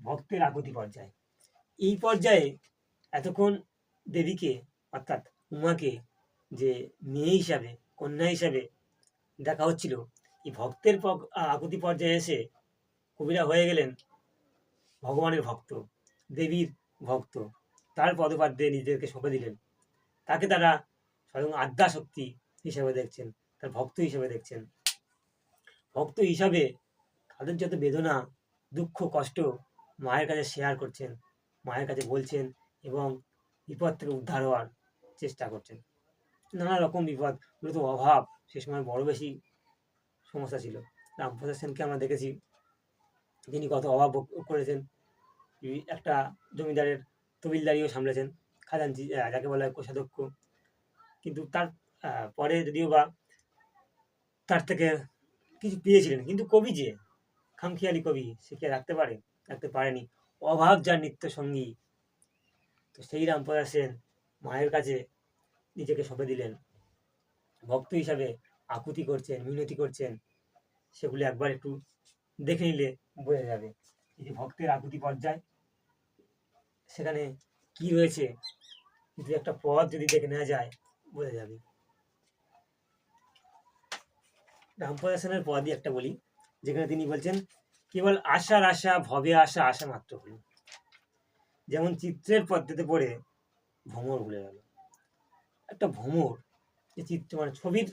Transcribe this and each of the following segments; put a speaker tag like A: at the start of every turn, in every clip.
A: ভক্তের আকুতি পর্যায়। এই পর্যায়ে এতক্ষণ দেবীকে অর্থাৎ উমাকে যে মেয়ে হিসাবে, কন্যা হিসাবে দেখা হচ্ছিল, এই ভক্তের আকুতি পর্যায়ে এসে কবিরা হয়ে গেলেন ভগবানের ভক্ত, দেবীর ভক্ত। তার পদপাদ্যে নিজেদেরকে সঁপে দিলেন। তাকে তারা স্বয়ং আদ্যা শক্তি হিসেবে দেখছেন, তার ভক্ত হিসেবে দেখছেন। ভক্ত হিসাবে তাদের যত বেদনা, দুঃখ, কষ্ট মায়ের কাছে শেয়ার করছেন, মায়ের কাছে বলছেন এবং বিপদ থেকে উদ্ধার হওয়ার চেষ্টা করছেন। নানা রকম বিপদ, মূলত অভাব সে সময় বড় বেশি সমস্যা ছিল। রামপ্রসাদ সেনকে আমরা দেখেছি, তিনি কত অভাব ভোগ করেছেন। একটা জমিদারের তবিলদারিও সামলেছেন, খাজাঞ্চি যাকে বলা হয় কোষাধ্যক্ষ। কিন্তু তার পরে যদিও বা তার থেকে কিছু পেয়েছিলেন, কিন্তু কবি যে খামখেয়ালি কবি, সে কি রাখতে পারে? রাখতে পারেনি। অভাব যার নিত্য সঙ্গী, তো সেই রামপ্রসাদ সেন মায়ের কাছে নিজেকে সঁপে দিলেন, ভক্ত হিসাবে আকুতি করছেন, মিনতি করছেন। সেগুলি একবার একটু দেখে নিলে বোঝা যাবে। এই যে ভক্তের আকুতি পর্যায়, সেখানে কি রয়েছে, যদি একটা পদ যদি দেখে নেওয়া যায় বোঝা যাবে। রামপ্রসাদ সেনের পদই একটা বলি, যেখানে তিনি বলছেন, কেবল আশার আশা ভবে আশা, আশা মাত্র হল। যেমন চিত্রের পদ্ধতিতে পড়ে ভ্রমর ভুলে গেল। একটা ভ্রমর, যে চিত্র মানে ছবির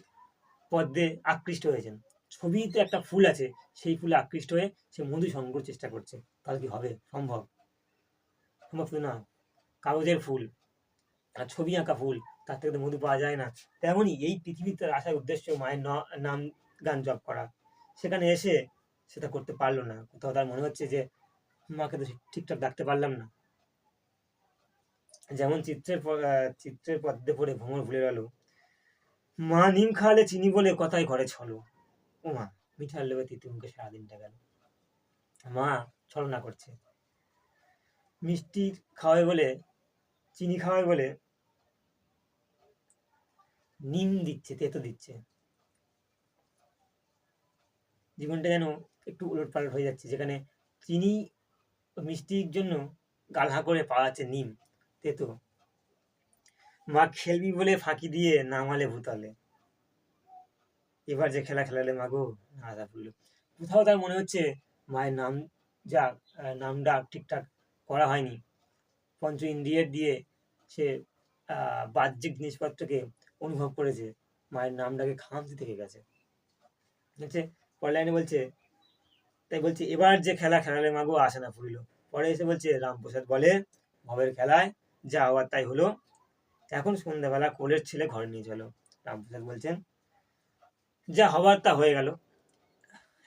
A: পদ্মে আকৃষ্ট হয়েছেন, ছবিতে একটা ফুল আছে, সেই ফুলে আকৃষ্ট হয়ে সে মধু সংগ্রহ চেষ্টা করছে। তাহলে কি হবে? সম্ভব? সম্ভব তো না। কাগজের ফুল আর ছবি আঁকা ফুল, তার থেকে তো মধু পাওয়া যায় না। তেমনই এই পৃথিবীতে আসার উদ্দেশ্য মায়ের নাম গান জপ করা। সেখানে এসে সেটা করতে পারলো না। কোথাও তার মনে হচ্ছে যে মাকে তো ঠিকঠাক ডাকতে পারলাম না। যেমন চিত্রের পদ্মে পড়ে ভ্রমর ভুলে গেল। মা নিম খাওয়ালে চিনি বলে কথাই ঘরে ছলো। ও মা, মিঠার লেবে তিতে মুখে সারাদিনটা গেল। মা ছলনা করছে, মিষ্টি খাওয়াই বলে, চিনি খাওয়াই বলে নিম দিচ্ছে, তেতো দিচ্ছে। জীবনটা যেন একটু উলটপালট হয়ে যাচ্ছে, যেখানে চিনি মিষ্টির জন্য গালহা করে পাওয়া যাচ্ছে নিম, তেতো। মা খেলবি বলে ফাঁকি দিয়ে নামালে ভূতলে। এবার যে খেলা খেলালে মাগো, আধা পড়লো। কোথাও তার মনে হচ্ছে মায়ের নাম যা নাম ডাক ঠিকঠাক করা হয়নি। পঞ্চ ইন্দ্রিয়ের দিয়ে সে বাহ্যিক জিনিসপত্রকে অনুভব করেছে, মায়ের নাম ডাকে খামতি থেকে গেছে। হচ্ছে পরের লাইনে বলছে, তাই বলছে এবার যে খেলা খেলালে মাগো, আসে না ফুরিল। পরে এসে বলছে, রামপ্রসাদ বলে ভবের খেলায় যা হওয়ার তাই হলো, এখন সন্ধ্যাবেলা কোলের ছেলে ঘরে নিয়ে চলো। রামপ্রসাদ বলছেন, যা হবার তা হয়ে গেল,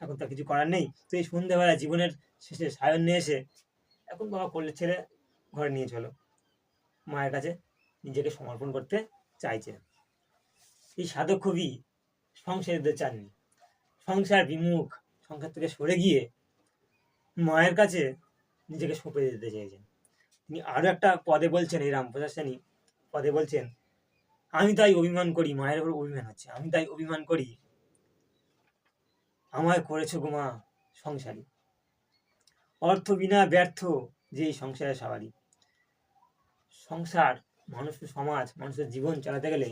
A: এখন তো কিছু করার নেই। তো এই সন্ধ্যাবেলা জীবনের শেষে সায়ন নিয়ে এসে এখন বাবা কোলের ছেলে ঘরে নিয়ে চলো। মায়ের কাছে নিজেকে সমর্পণ করতে চাইছে। এই সাধক কবি সংসার দিতে চাননি, সংসার বিমুখ, সংসার থেকে সরে গিয়ে মায়ের কাছে নিজেকে সঁপে দিতে চেয়েছেন। তিনি আরো একটা পদে বলছেন, এই রামপ্রসাদ সেনী পদে বলছেন, আমি তাই অভিমান করি, মায়ের উপর অভিমান হচ্ছে, আমি তাই অভিমান করি আমায় করেছো গো মা সংসারী। অর্থ বিনা ব্যর্থ যে এই সংসারের সবারই। সংসার, মানুষের সমাজ, মানুষের জীবন চালাতে গেলে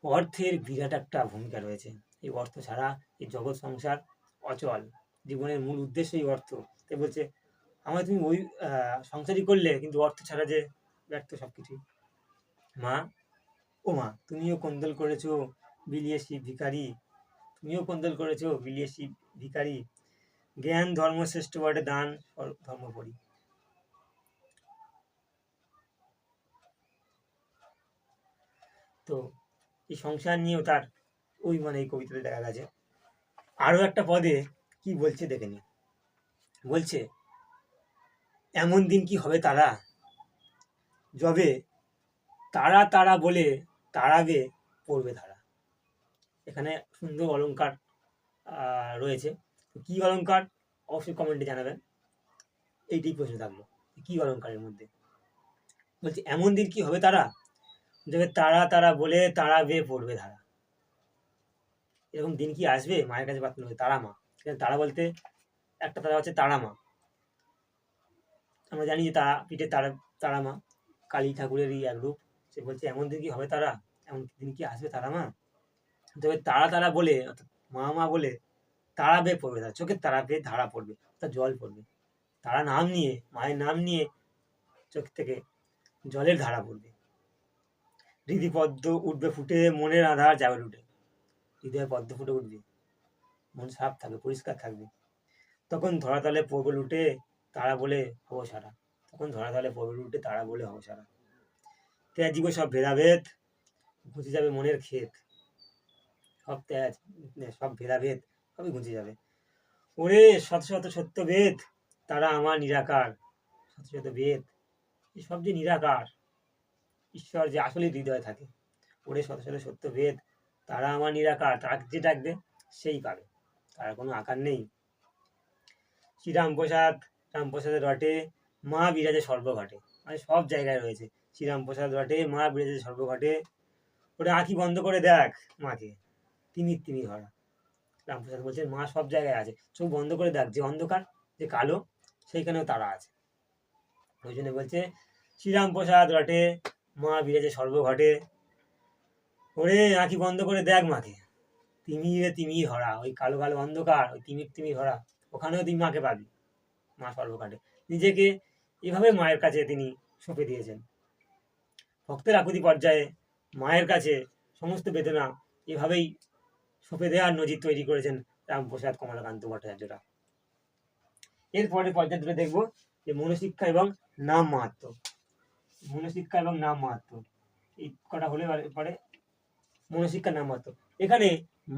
A: অর্থের বিরাট একটা ভূমিকা রয়েছে। এই অর্থ ছাড়া এই জগৎ সংসার অচল। জীবনের মূল উদ্দেশ্যই অর্থ। তাই বলছে, আমায় তুমি ওই সংসারই করলে, কিন্তু অর্থ ছাড়া যে ব্যর্থ সবকিছুই। মা, ও মা, তুমিও কোন্দল করেছো বিলিয়ে শিব ভিখারি, তুমিও কোন্দল করেছো বিলিয়ে শিব ভিখারি, জ্ঞান ধর্ম শ্রেষ্ঠ বটে, দান ধর্ম পরি। তো এই সংসার নিয়েও তার ওই মানে এই কবিতাতে দেখা গেছে। আরো একটা পদে কি বলছে দেখে নি। বলছে, এমন দিন কি হবে তারা, যবে তারা তারা বলে তাড়াবে পড়বে ধারা। এখানে সুন্দর অলংকার রয়েছে। কি অলংকার অবশ্যই কমেন্টে জানাবেন। এইটাই প্রশ্ন থাকলো, কি অলংকারের মধ্যে। বলছে এমন দিন কি হবে তারা, যবে তারা তারা বলে তাড়াবে পড়বে ধারা। এরকম দিন কি আসবে? মায়ের কাছে প্রার্থনা হবে, তারা মা। তারা বলতে একটা তারা হচ্ছে তারা মা। আমরা জানি যে তারা পিঠে তারা তারা মা কালী ঠাকুরেরই এক রূপ। সে বলছে এমন দিন কি হবে তারা, এমন দিন কি আসবে তারা মা? তবে তারা তারা বলে অর্থাৎ মা মা বলে তারা বেয়ে পড়বে, তার চোখের তারা বেয়ে ধারা পড়বে, অর্থাৎ জল পড়বে। তারা নাম নিয়ে, মায়ের নাম নিয়ে চোখ থেকে জলের ধারা পড়বে। হৃদি পদ্ম উঠবে ফুটে, মনের আধার যাবে লুটে। হৃদয়ে পদ্ম ফুটে উঠবে, মন সাফ থাকবে, পরিষ্কার থাকবে। তখন ধরাতলে পড়বে লুটে, তারা বলে হবো সারা। তখন ধরাতলে পড়বে লুটে, তারা বলে হবো সারা। ত্যাজিব সব ভেদাভেদ, ঘুচে যাবে মনের ক্ষেত। সব ত্যাজ, সব ভেদাভেদ সবই ঘুচে যাবে। ওরে শত শত সত্য বেদ, তারা আমার নিরাকার। শত শত বেদ, এই সব যে নিরাকার, ঈশ্বর যে আসলে হৃদয়ে থাকে। ওরে শত শত সত্য বেদ, তারা আমার নিরাকার। তারা যে ডাকবে সেই পাবে, তার কোনো আকার নেই। শ্রীরামপ্রসাদ, রামপ্রসাদের রটে মা বিরাজে সর্বঘটে। মানে সব জায়গায় রয়েছে শ্রীরামপ্রসাদ রটে মা বিরাজে সর্বঘটে। ওটা আঁখি বন্ধ করে দেখ মাকে, তিমির তিমির ভরা। রামপ্রসাদ বলছেন মা সব জায়গায় আছে, চোখ বন্ধ করে দেখ, যে অন্ধকার যে কালো সেইখানেও তারা আছে। ওই জন্য বলছে শ্রীরামপ্রসাদ রটে মা বিরাজে সর্বঘটে। ওরে আঁখি বন্ধ করে দেখ মাকে, তিমিরে তিমির ভরা। ওই কালো কালো অন্ধকার, ওই তিমির তিমির ভরা, ওখানেও তুই মাকে পাবি। মা সর্বঘটে। নিজেকে এভাবে মায়ের কাছে তিনি সঁপে দিয়েছেন। ভক্তের আকুতি পর্যায়ে মায়ের কাছে সমস্ত বেদনা এভাবেই সঁপে দেওয়ার নজির তৈরি করেছেন রামপ্রসাদ কমলাকান্ত ভট্টাচার্যরা। এরপরে পর্যায়ে দুটো দেখবো যে মনশিক্ষা এবং নাম মাহাত্ম। মনশিক্ষা এবং নাম মাহাত্ম, এই কটা হলে পরে মনশিক্ষা নাম মাহাত্ম। এখানে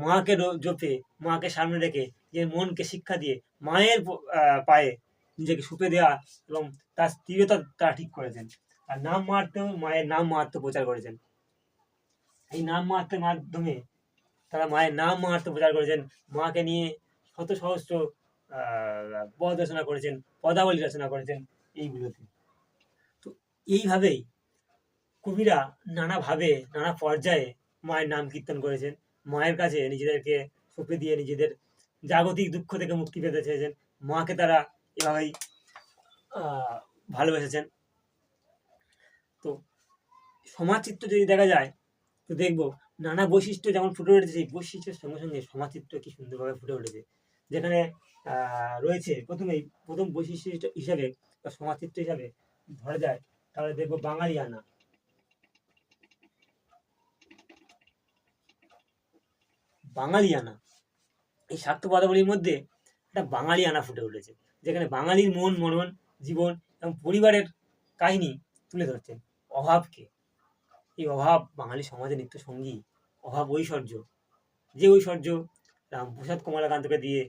A: মাকে জপে, মাকে সামনে রেখে যে মনকে শিক্ষা দিয়ে মায়ের পায়ে নিজেকে সঁপে দেওয়া এবং তার স্থিরতা তারা ঠিক করেছেন। আর নাম মাহাত্ম, মায়ের নাম মাহাত্ম প্রচার করেছেন। এই নাম মাহাত্মের মাধ্যমে তারা মায়ের নাম মাহাত্ম প্রচার করেছেন। মাকে নিয়ে শত সহস্র পদ রচনা করেছেন, পদাবলী রচনা করেছেন এইগুলোতে। তো এইভাবেই কবিরা নানাভাবে নানা পর্যায়ে মায়ের নাম কীর্তন করেছেন, মায়ের কাছে নিজেদেরকে সঁপে দিয়ে নিজেদের জাগতিক দুঃখ থেকে মুক্তি পেতে চেয়েছেন। মাকে তারা এভাবেই ভালোবেসেছেন। তো সমাজচিত্র যদি দেখা যায় তো দেখবো নানা বৈশিষ্ট্য যেমন ফুটে উঠেছে, সেই বৈশিষ্ট্যের সঙ্গে সঙ্গে সমাজচিত্র কি সুন্দরভাবে ফুটে উঠেছে। যেখানে রয়েছে প্রথম বৈশিষ্ট্য হিসাবে বা সমাজচিত্র হিসাবে ধরা যায়, তাহলে দেখবো বাঙালিয়ানা। বাঙালিয়ানা, এই শাক্ত পদাবলীর মধ্যে একটা বাঙালিয়ানা ফুটে উঠেছে, যেখানে বাঙালির মন মনন জীবন এবং পরিবারের কাহিনী তুলে ধরছেন। অভাবকে, এই অভাব বাঙালি সমাজের নিত্য সঙ্গী, অভাব ঐশ্বর্য, যে ঐশ্বর্য রামপ্রসাদ কমলাকান্তকে দিয়ে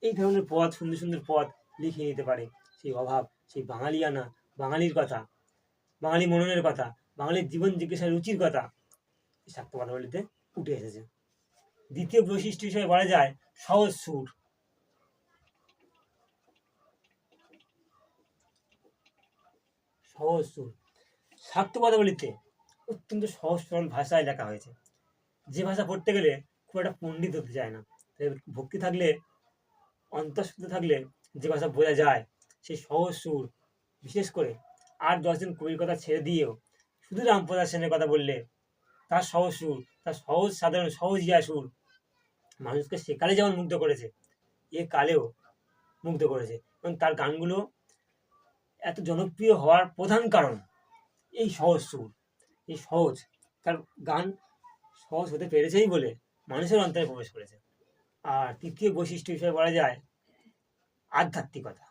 A: এই ধরনের পদ, সুন্দর সুন্দর পদ লিখে নিতে পারে, সেই অভাব, সেই বাঙালিয়ানা, বাঙালির কথা, বাঙালি মননের কথা, বাঙালির জীবন জিজ্ঞাসার রুচির কথা এই শাক্ত পদাবলীতে উঠে এসেছে। দ্বিতীয় বৈশিষ্ট্য হিসেবে বলা যায় সহজ সুর। সহজ সুর শাক্ত পদাবলীতে অত্যন্ত সহজ সরল ভাষায় লেখা হয়েছে, যে ভাষা পড়তে গেলে খুব একটা পণ্ডিত হতে চায় না। ভক্তি থাকলে, অন্তঃশুদ্ধ থাকলে যে ভাষা বোঝা যায়, সেই সহজ সুর। বিশেষ করে 8-10 জন কবির কথা ছেড়ে দিয়েও শুধু রামপ্রসাদ সেনের কথা বললে তার সহজ সুর, তার সহজ সাধারণ সহজ ইয়া সুর মানুষকে সেকালে যেমন মুগ্ধ করেছে, এ কালেও মুগ্ধ করেছে। এবং তার গানগুলো এত জনপ্রিয় হওয়ার প্রধান কারণ এই সহজ সুর, এই সহজ, তার গান সহজ হতে পেরেছেই বলে মানুষের অন্তরে প্রবেশ করেছে। আর তৃতীয় বৈশিষ্ট্য হিসেবে বলা যায় আধ্যাত্মিকতা।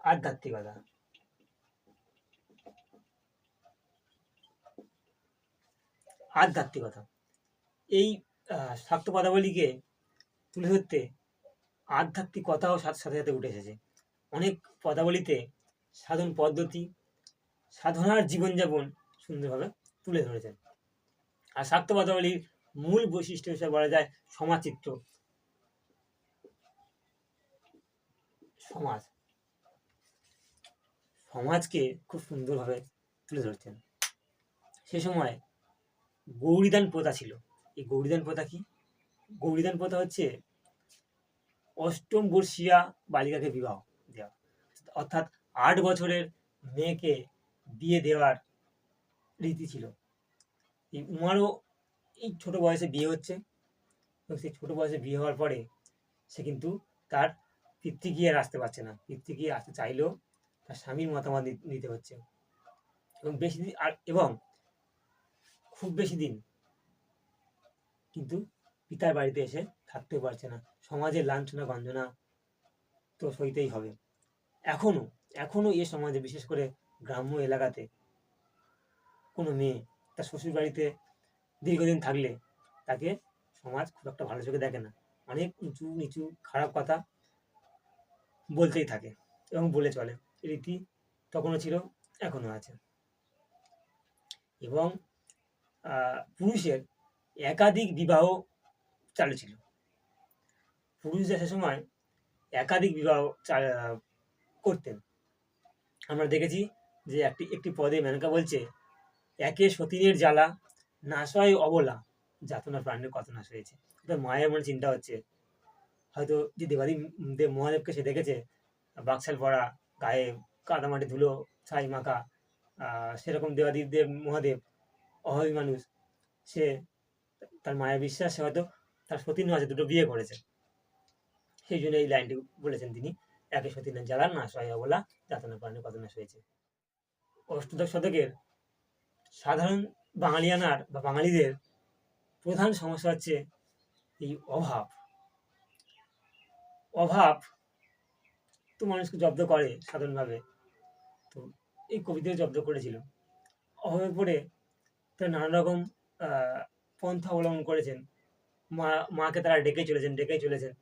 A: আধ্যাত্মিকতা, আধ্যাত্মিকতা এই শাক্ত পদাবলীকে তুলে ধরতে আধ্যাত্মিকতাও সাথে সাথে উঠে এসেছে। অনেক পদাবলীতে সাধন পদ্ধতি, সাধনার জীবনযাপন সুন্দরভাবে তুলে ধরেছেন। আর শাক্ত পদাবলীর মূল বৈশিষ্ট্য হিসেবে বলা যায় সমাজচিত্র। সমাজ, সমাজকে খুব সুন্দরভাবে তুলে ধরছেন। সে সময় গৌরীদান প্রথা ছিল। এই গৌরীদান প্রথা কি? গৌরীদান প্রথা হচ্ছে অষ্টম বর্ষীয়া বালিকাকে বিবাহ দেওয়া, অর্থাৎ 8 বছরের মেয়েকে বিয়ে দেওয়ার রীতি ছিল। এই উমারও এই ছোট বয়সে বিয়ে হচ্ছে, এবং সেই ছোট বয়সে বিয়ে হওয়ার পরে সে কিন্তু তার পিতৃগৃহে আর আসতে পারছে না। পিতৃগৃহে আসতে চাইলেও তার স্বামীর মতামত নিতে হচ্ছে, এবং বেশি দিন এবং খুব বেশি দিন কিন্তু পিতার বাড়িতে এসে থাকতেও পারছে না। সমাজের লাঞ্ছনা গঞ্জনা তো সইতেই হবে। এখনো এখনো এ সমাজে, বিশেষ করে গ্রাম্য এলাকাতে, কোনো মেয়ে তার শ্বশুর বাড়িতে দীর্ঘদিন থাকলে তাকে সমাজ খুব একটা ভালো চোখে দেখে না। অনেক উঁচু নিচু খারাপ কথা বলতেই থাকে এবং বলে চলে। রীতি তখনও ছিল, এখনো আছে। এবং পুরুষের একাধিক বিবাহ চালু ছিল। পুরুষরা সে সময় একাধিক বিবাহ করতেন। আমরা দেখেছি যে একটি পদে মেনকা বলছে, একে সতীনের জ্বালা, নাশ হয় অবলা, যাতনা প্রাণের কত নাশ হয়েছে। মায়ের মনে চিন্তা হচ্ছে, হয়তো যে দেব মহাদেবকে সে দেখেছে বাকশাল পরা, গায়ে কাদামাটি ধুলো ছাই মাখা, সেরকম দেব মহাদেব অভাবী মানুষ, সে তার মায়ের বিশ্বাস সে হয়তো তার সতীন আছে, দুটো বিয়ে করেছে। সেই জন্য এই লাইনটি বলেছেন তিনি, একে সতীনের জ্বালা, নাশ হয় অবলা, যাতনা প্রাণের কত নাশ হয়েছে। অষ্টাদশ শতকের সাধারণ বাঙালিয়ানার বা বাঙালিদের প্রধান সমস্যা হচ্ছে এই অভাব। অভাব তো মানুষকে জব্দ করে সাধারণভাবে, তো এই কবিদের জব্দ করেছিল। অভাবে পড়ে তারা নানা রকম পন্থা অবলম্বন করেছেন, মাকে তারা ডেকেই চলেছেন।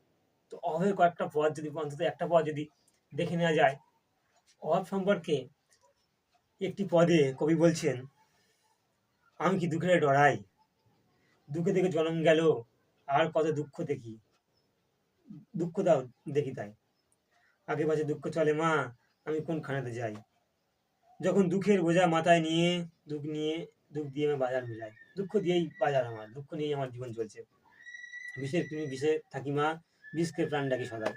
A: তো অভাবের কয়েকটা পদ যদি, অন্তত একটা পদ যদি দেখে নেওয়া যায়, অভাব সম্পর্কে একটি পদে কবি বলছেন, আমি কি দুঃখে ডরাই, দুঃখে থেকে জন্ম গেল, আর কত দুঃখ দেখি, দুঃখ দাও দেখি তাই, আগে পাশে দুঃখ চলে মা, আমি কোনখানেতে যাই, যখন দুঃখের বোঝা মাথায় নিয়ে দুঃখ দিয়ে আমি বাজার মিলাই, দুঃখ দিয়েই বাজার, আমার দুঃখ নিয়েই আমার জীবন চলছে, বিষের কৃমি বিষে থাকি মা, বিষকে প্রাণ ডাকি সদাই,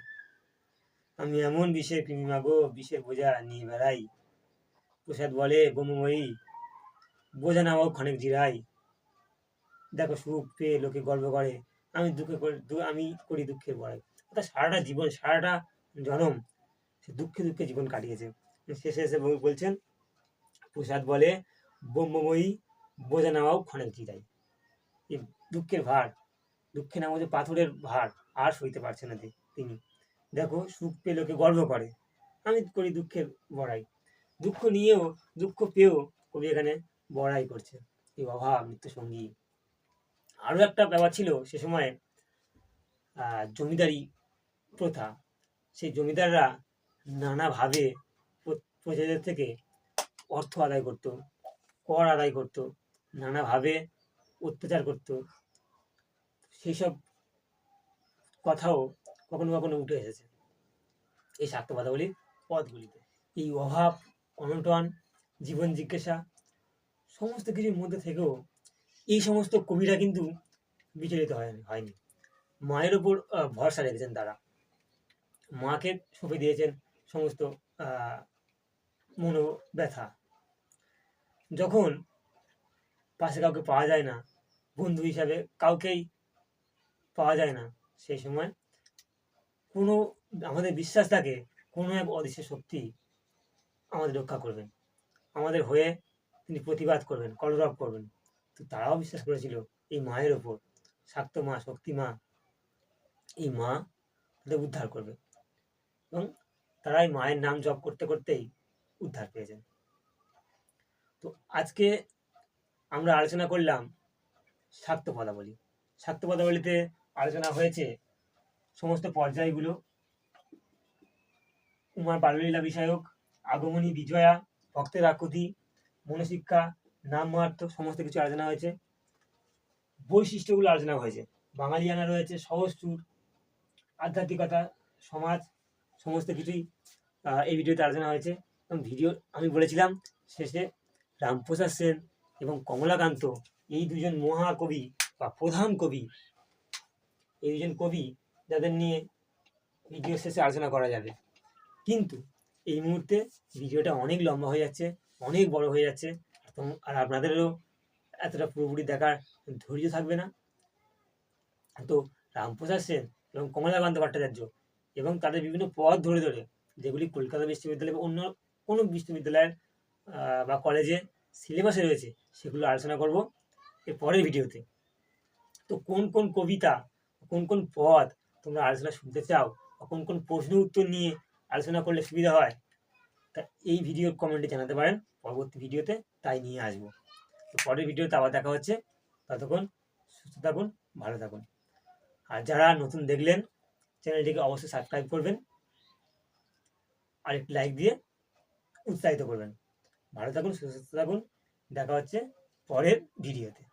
A: আমি এমন বিষের কৃমি মা গো, বিষের বোঝা নিয়ে বেড়াই, প্রসাদ বলে ব্রহ্মময়ী, বোঝা নামাও ক্ষণেক জিরাই, দেখো সুখ পেয়ে লোকে গর্ব করে, আমি আমি করি দুঃখের বড়াই। অর্থাৎ সারাটা জীবন, সারাটা জনম সে দুঃখে দুঃখে জীবন কাটিয়েছে। শেষে এসে বলছেন, প্রসাদ বলে ব্রহ্মময়ী, বোঝা নামাও ক্ষণেক জিরাই। এই দুঃখের ভার, দুঃখে নামা যে পাথরের ভার আর সইতে পারছে না তিনি। দেখো সুখ পেয়ে লোকে গর্ব করে, আমি করি দুঃখের বড়াই। দুঃখ নিয়েও, দুঃখ পেয়েও কবি এখানে বড়াই করছে। এই অভাব মৃত্যু সঙ্গী। আরও একটা ব্যাপার ছিল সে সময়, জমিদারি প্রথা। সেই জমিদাররা নানাভাবে প্রজাদের থেকে অর্থ আদায় করত, কর আদায় করত, নানাভাবে অত্যাচার করত। সেই সব কথাও কখনো কখনো উঠে এসেছে এই শাক্তপদাবলীর পদগুলিতে। এই অভাব অনটন, জীবন জিজ্ঞাসা, সমস্ত কিছুর মধ্যে থেকেও এই সমস্ত কবিরা কিন্তু বিচলিত হয়নি। মায়ের ওপর ভরসা রেখেছেন তারা, মাকে সঁপে দিয়েছেন সমস্ত মনোব্যথা। যখন পাশে কাউকে পাওয়া যায় না, বন্ধু হিসাবে কাউকেই পাওয়া যায় না, সেই সময় কোনো আমাদের বিশ্বাস থাকে কোনো এক অদৃশ্য শক্তি আমাদের রক্ষা করবেন, আমাদের হয়ে তিনি প্রতিবাদ করবেন, কলরব করবেন। তো তারাও বিশ্বাস করেছিল এই মায়ের ওপর, শাক্ত মা, শক্তি মা, এই মা তাদের উদ্ধার করবে, এবং তারা এই মায়ের নাম জপ করতে করতেই উদ্ধার পেয়েছেন। তো আজকে আমরা আলোচনা করলাম শাক্ত পদাবলী। শাক্ত পদাবলীতে আলোচনা হয়েছে সমস্ত পর্যায়গুলো, উমার বাল্যলীলা বিষয়ক, আগমনী, বিজয়া, ভক্তের আকুতি, মনশিক্ষা, নাম মাহাত্ম্য, সমস্ত কিছু আলোচনা হয়েছে। বৈশিষ্ট্যগুলো আলোচনা হয়েছে, বাঙালিয়ানা রয়েছে, সহজ সুর, আধ্যাত্মিকতা, সমাজ, সমস্ত কিছুই এই ভিডিওতে আলোচনা হয়েছে। এবং ভিডিও আমি বলেছিলাম শেষে রামপ্রসাদ সেন এবং কমলাকান্ত, এই দুজন মহাকবি বা প্রধান কবি, এই দুজন কবি যাদের নিয়ে ভিডিও শেষে আলোচনা করা যাবে। কিন্তু এই মুহূর্তে ভিডিওটা অনেক লম্বা হয়ে যাচ্ছে, অনেক বড় হয়ে যাচ্ছে। আর আপনাদেরও এতটা পুরোপুরি দেখার ধৈর্য থাকবে না। তো রামপ্রসাদ সেন এবং কমলাকান্ত ভট্টাচার্য এবং তাদের বিভিন্ন পথ ধরে ধরে, যেগুলি কলকাতা বিশ্ববিদ্যালয় বা অন্য কোনো বিশ্ববিদ্যালয়ের বা কলেজে সিলেবাসে রয়েছে, সেগুলো আলোচনা করব এর পরের ভিডিওতে। তো কোন কোন কবিতা, কোন কোন পদ তোমরা আলোচনা শুনতে চাও, বা কোন কোন প্রশ্ন উত্তর নিয়ে আলোচনা করলে সুবিধা হয়, তা এই ভিডিওর কমেন্টে জানাতে পারেন। পরবর্তী ভিডিওতে তাই নিয়ে আসবো। তো পরের ভিডিওতে আবার দেখা হচ্ছে। ততক্ষণ সুস্থ থাকুন, ভালো থাকুন। আর যারা নতুন দেখলেন, চ্যানেলটিকে অবশ্যই সাবস্ক্রাইব করবেন আর একটি লাইক দিয়ে উৎসাহিত করবেন। ভালো থাকুন, সুস্থ থাকুন। দেখা হচ্ছে পরের ভিডিওতে।